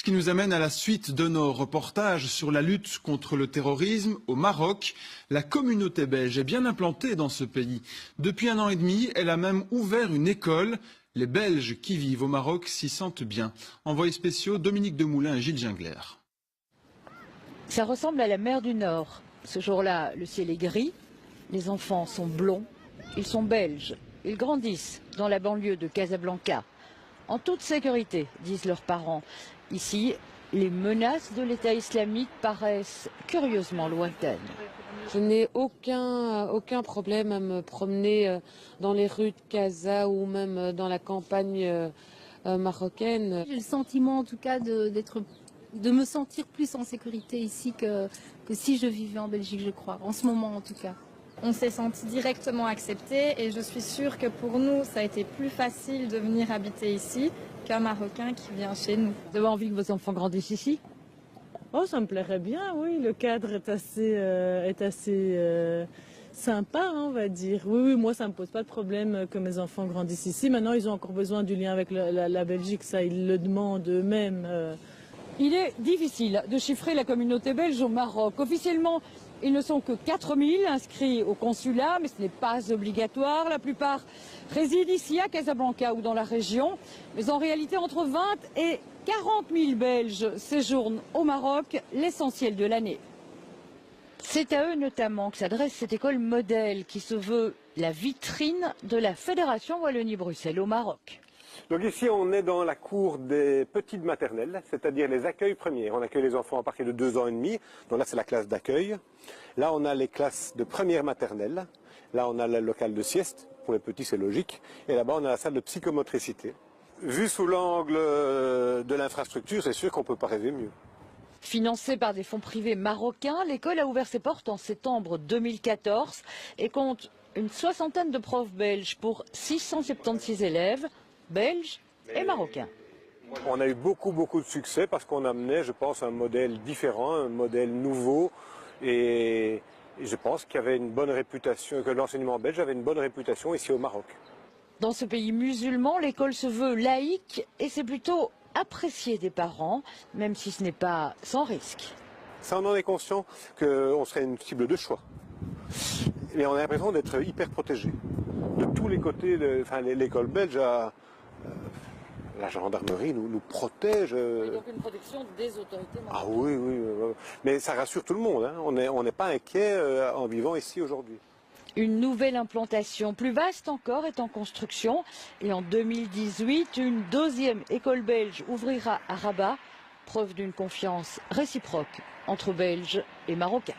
qui nous amène à la suite de nos reportages sur la lutte contre le terrorisme au Maroc. La communauté belge est bien implantée dans ce pays. Depuis 1 an et demi, elle a même ouvert une école. Les Belges qui vivent au Maroc s'y sentent bien. Envoyés spéciaux Dominique Demoulin et Gilles Gingler. Ça ressemble à la mer du Nord. Ce jour-là, le ciel est gris, les enfants sont blonds, ils sont belges. Ils grandissent dans la banlieue de Casablanca. En toute sécurité, disent leurs parents. Ici, les menaces de l'État islamique paraissent curieusement lointaines. Je n'ai aucun problème à me promener dans les rues de Casa ou même dans la campagne marocaine. J'ai le sentiment en tout cas de me sentir plus en sécurité ici que si je vivais en Belgique, je crois, en ce moment en tout cas. On s'est senti directement accepté et je suis sûre que pour nous, ça a été plus facile de venir habiter ici qu'un Marocain qui vient chez nous. Vous avez envie que vos enfants grandissent ici? Oh, ça me plairait bien, oui. Le cadre est assez sympa, hein, on va dire. Oui, moi, ça ne me pose pas de problème que mes enfants grandissent ici. Maintenant, ils ont encore besoin du lien avec la Belgique, ça, ils le demandent eux-mêmes. Il est difficile de chiffrer la communauté belge au Maroc. Officiellement, ils ne sont que 4000 inscrits au consulat, mais ce n'est pas obligatoire. La plupart résident ici à Casablanca ou dans la région. Mais en réalité, entre 20 et 40 000 Belges séjournent au Maroc l'essentiel de l'année. C'est à eux notamment que s'adresse cette école modèle qui se veut la vitrine de la Fédération Wallonie-Bruxelles au Maroc. Donc ici, on est dans la cour des petites maternelles, c'est-à-dire les accueils premières. On accueille les enfants à partir de 2 ans et demi. Donc là, c'est la classe d'accueil. Là, on a les classes de première maternelle. Là, on a le local de sieste. Pour les petits, c'est logique. Et là-bas, on a la salle de psychomotricité. Vu sous l'angle de l'infrastructure, c'est sûr qu'on ne peut pas rêver mieux. Financée par des fonds privés marocains, l'école a ouvert ses portes en septembre 2014 et compte une 60aine de profs belges pour 676 élèves, belges et marocains. On a eu beaucoup de succès parce qu'on amenait, je pense, un modèle différent, un modèle nouveau. Et je pense qu'il y avait une bonne réputation, que l'enseignement belge avait une bonne réputation ici au Maroc. Dans ce pays musulman, l'école se veut laïque et c'est plutôt apprécié des parents, même si ce n'est pas sans risque. Ça, on en est conscient qu'on serait une cible de choix. Mais on a l'impression d'être hyper protégé. De tous les côtés, l'école belge, la gendarmerie nous protège. Et donc une protection des autorités marocaines. Ah oui. Mais ça rassure tout le monde. Hein. On n'est pas inquiet en vivant ici aujourd'hui. Une nouvelle implantation plus vaste encore est en construction et en 2018, une 2e école belge ouvrira à Rabat, preuve d'une confiance réciproque entre Belges et Marocains.